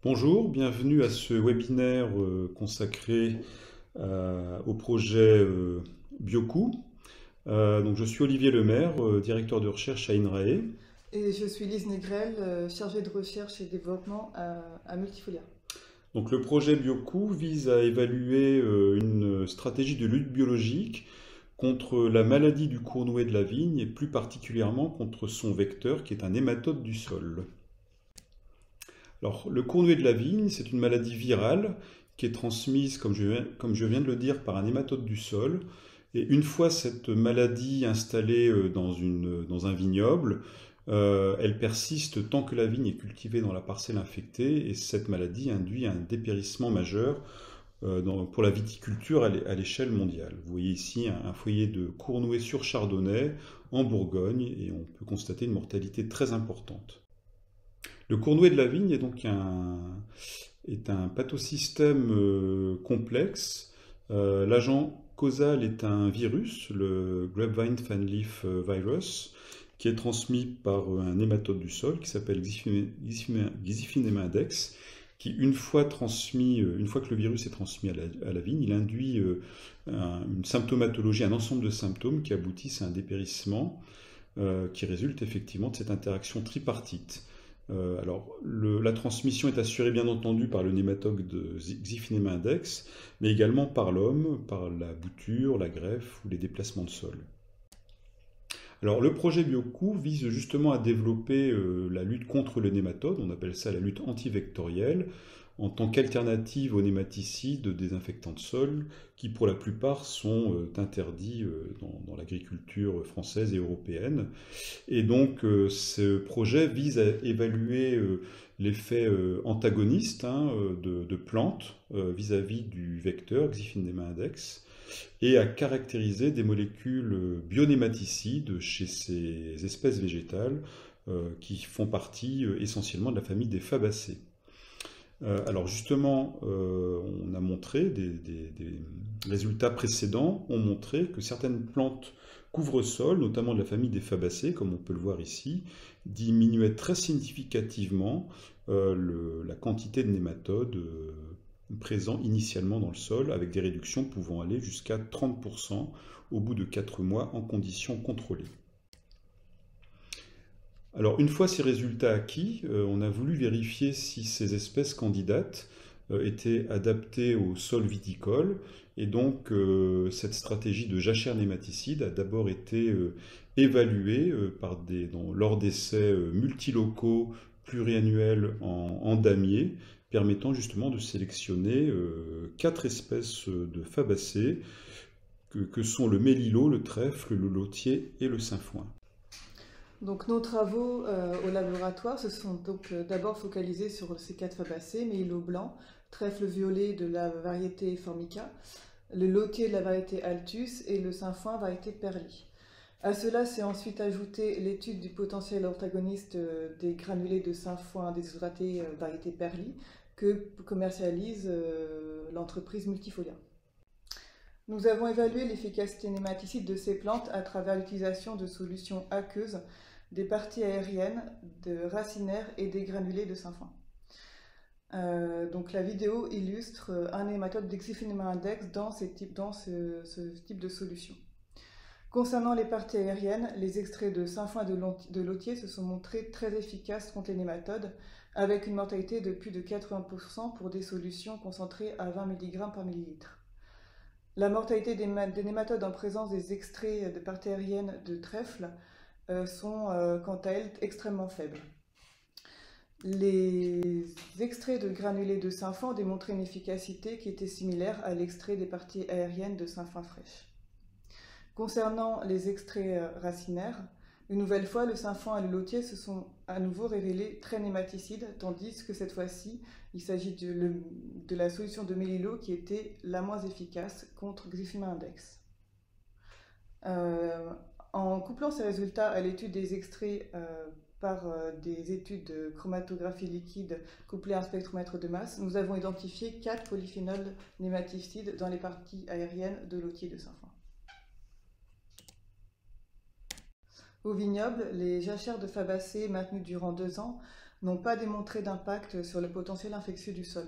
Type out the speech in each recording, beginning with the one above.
Bonjour, bienvenue à ce webinaire consacré au projet Biocoup. Donc je suis Olivier Lemaire, directeur de recherche à INRAE. Et je suis Lise Négrel, chargée de recherche et développement à Multifolia. Donc le projet Biocoup vise à évaluer une stratégie de lutte biologique contre la maladie du cournoyer de la vigne et plus particulièrement contre son vecteur qui est un nématode du sol. Alors, le cournoyer de la vigne, c'est une maladie virale qui est transmise, comme je viens de le dire, par un nématode du sol. Et une fois cette maladie installée dans un vignoble, elle persiste tant que la vigne est cultivée dans la parcelle infectée et cette maladie induit un dépérissement majeur pour la viticulture à l'échelle mondiale. Vous voyez ici un foyer de cournoyer sur chardonnay en Bourgogne et on peut constater une mortalité très importante. Le cournoyer de la vigne est un pathosystème complexe. L'agent causal est un virus, le Grapevine Fan Leaf Virus, qui est transmis par un nématode du sol qui s'appelle Xiphinema index, qui une fois que le virus est transmis à la vigne, il induit une symptomatologie, un ensemble de symptômes qui aboutissent à un dépérissement qui résulte effectivement de cette interaction tripartite. La transmission est assurée bien entendu par le nématode de Xiphinema index, mais également par l'homme, par la bouture, la greffe ou les déplacements de sol. Alors, le projet Biocoup vise justement à développer la lutte contre le nématode, on appelle ça la lutte antivectorielle, en tant qu'alternative aux nématicides désinfectants de sol, qui pour la plupart sont interdits dans l'agriculture française et européenne. Et donc ce projet vise à évaluer l'effet antagoniste de plantes vis-à-vis du vecteur Xiphinema index et à caractériser des molécules bionématicides chez ces espèces végétales qui font partie essentiellement de la famille des Fabacées. Alors justement, on a montré, des résultats précédents ont montré que certaines plantes couvre-sol, notamment de la famille des Fabacées, comme on peut le voir ici, diminuaient très significativement la quantité de nématodes présents initialement dans le sol, avec des réductions pouvant aller jusqu'à 30% au bout de 4 mois en conditions contrôlées. Alors, une fois ces résultats acquis, on a voulu vérifier si ces espèces candidates étaient adaptées au sol viticole. Et donc, cette stratégie de jachère nématicide a d'abord été évaluée lors d'essais multilocaux pluriannuels en damier, permettant justement de sélectionner 4 espèces de fabacées que sont le mélilot, le trèfle, le lotier et le sainfoin. Donc nos travaux au laboratoire se sont donc d'abord focalisés sur ces 4 fabacées, mélilot blanc, trèfle violet de la variété Formica, le lotier de la variété Altus et le sainfoin variété Perli. À cela s'est ensuite ajouté l'étude du potentiel antagoniste des granulés de sainfoin déshydratés variété Perli que commercialise l'entreprise Multifolia. Nous avons évalué l'efficacité nématicide de ces plantes à travers l'utilisation de solutions aqueuses des parties aériennes de racinaires et des granulés de sainfoin. Donc la vidéo illustre un nématode d'Xiphinema index dans ce type de solution. Concernant les parties aériennes, les extraits de sainfoin et de lotier se sont montrés très efficaces contre les nématodes, avec une mortalité de plus de 80% pour des solutions concentrées à 20 mg par millilitre. La mortalité des nématodes en présence des extraits de parties aériennes de trèfle sont quant à elles extrêmement faibles. Les extraits de granulés de sainfoin ont démontré une efficacité qui était similaire à l'extrait des parties aériennes de sainfoin fraîche. Concernant les extraits racinaires, une nouvelle fois, le sainfoin et le lotier se sont à nouveau révélés très nématicides, tandis que cette fois-ci, il s'agit de la solution de mélilot qui était la moins efficace contre Xiphinema index. En couplant ces résultats à l'étude des extraits par des études de chromatographie liquide couplées à un spectromètre de masse, nous avons identifié 4 polyphénols nématicides dans les parties aériennes de lotier de sainfoin. Au vignoble, les jachères de fabacées maintenues durant 2 ans n'ont pas démontré d'impact sur le potentiel infectieux du sol.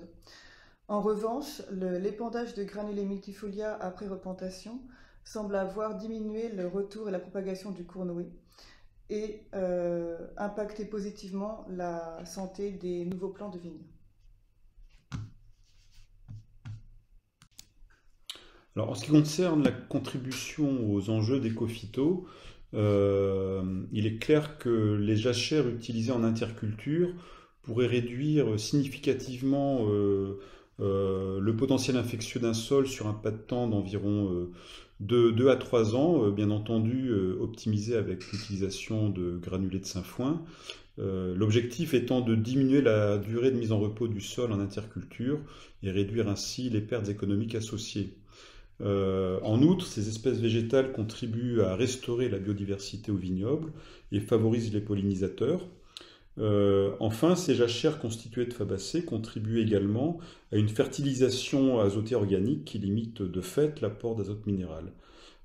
En revanche, l'épandage de granulés multifolia après replantation semble avoir diminué le retour et la propagation du cournoyer et impacté positivement la santé des nouveaux plants de vigne. Alors, en ce qui concerne la contribution aux enjeux d'éco-phyto, il est clair que les jachères utilisées en interculture pourraient réduire significativement le potentiel infectieux d'un sol sur un pas de temps d'environ 2 à 3 ans, bien entendu optimisé avec l'utilisation de granulés de sainfoin. L'objectif étant de diminuer la durée de mise en repos du sol en interculture et réduire ainsi les pertes économiques associées. En outre, ces espèces végétales contribuent à restaurer la biodiversité au vignoble et favorisent les pollinisateurs. Enfin, ces jachères constituées de fabacées contribuent également à une fertilisation azotée organique qui limite de fait l'apport d'azote minéral.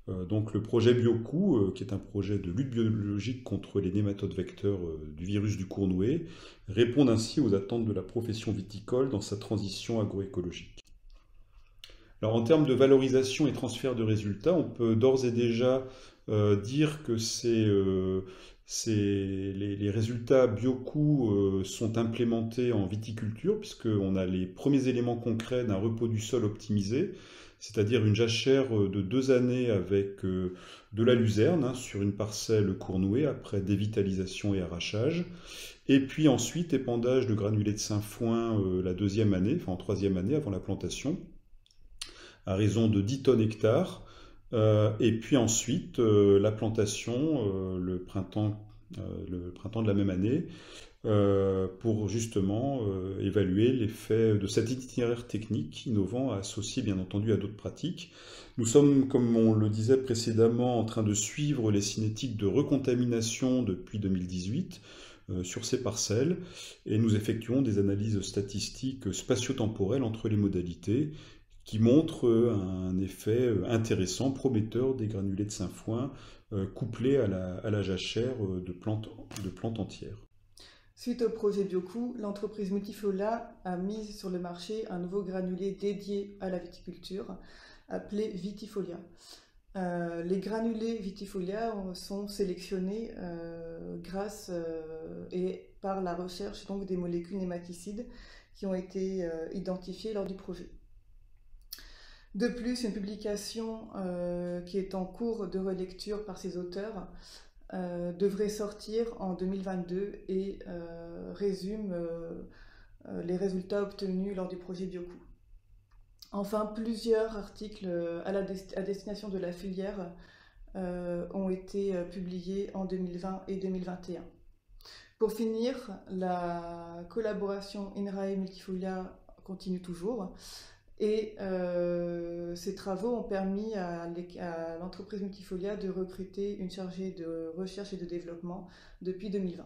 Donc le projet BioCou, qui est un projet de lutte biologique contre les nématodes vecteurs du virus du cournoyer, répond ainsi aux attentes de la profession viticole dans sa transition agroécologique. Alors en termes de valorisation et transfert de résultats, on peut d'ores et déjà dire que les résultats BioCou sont implémentés en viticulture, puisqu'on a les premiers éléments concrets d'un repos du sol optimisé, c'est-à-dire une jachère de 2 années avec de la luzerne sur une parcelle cournoée après dévitalisation et arrachage. Et puis ensuite épandage de granulés de sainfoin la 2e année, enfin en 3e année avant la plantation, à raison de 10 tonnes hectares. Et puis ensuite la plantation le printemps de la même année pour justement évaluer l'effet de cet itinéraire technique innovant associé bien entendu à d'autres pratiques. Nous sommes, comme on le disait précédemment, en train de suivre les cinétiques de recontamination depuis 2018 sur ces parcelles et nous effectuons des analyses statistiques spatio-temporelles entre les modalités qui montrent un effet intéressant, prometteur des granulés de sainfoin couplés à la jachère de plantes entières. Suite au projet BioCou, l'entreprise Multifolia a mis sur le marché un nouveau granulé dédié à la viticulture, appelé Vitifolia. Les granulés Vitifolia sont sélectionnés grâce et par la recherche donc, des molécules nématicides qui ont été identifiées lors du projet. De plus, une publication qui est en cours de relecture par ses auteurs devrait sortir en 2022 et résume les résultats obtenus lors du projet BioCou. Enfin, plusieurs articles à destination de la filière ont été publiés en 2020 et 2021. Pour finir, la collaboration INRAE Multifolia continue toujours. Et ces travaux ont permis à l'entreprise Multifolia de recruter une chargée de recherche et de développement depuis 2020.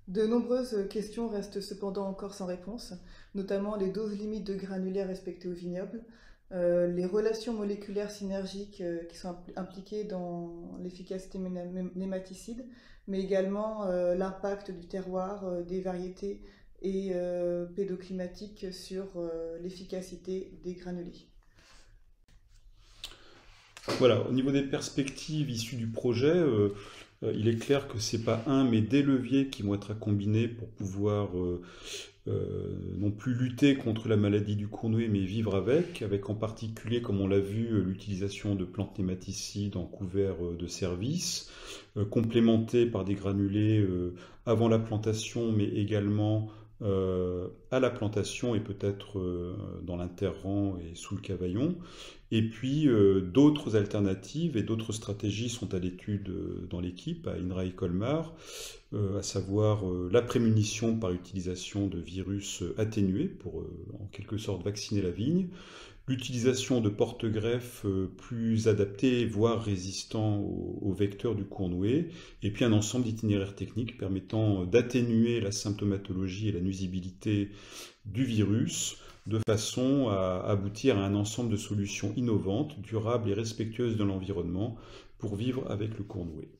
De nombreuses questions restent cependant encore sans réponse, notamment les doses limites de granulés respectées au vignoble, les relations moléculaires synergiques qui sont impliquées dans l'efficacité nématicide, mais également l'impact du terroir, des variétés et pédoclimatique sur l'efficacité des granulés. Voilà, au niveau des perspectives issues du projet, il est clair que ce n'est pas un mais des leviers qui vont être à combiner pour pouvoir non plus lutter contre la maladie du cournoyer mais vivre avec en particulier, comme on l'a vu, l'utilisation de plantes nématicides en couvert de service, complémentées par des granulés avant la plantation mais également à la plantation et peut-être dans l'interrang et sous le cavaillon. Et puis d'autres alternatives et d'autres stratégies sont à l'étude dans l'équipe à INRAE Colmar, à savoir la prémunition par utilisation de virus atténués pour en quelque sorte vacciner la vigne, l'utilisation de porte-greffes plus adaptés, voire résistants aux vecteurs du cournoyer, et puis un ensemble d'itinéraires techniques permettant d'atténuer la symptomatologie et la nuisibilité du virus, de façon à aboutir à un ensemble de solutions innovantes, durables et respectueuses de l'environnement pour vivre avec le cournoyer.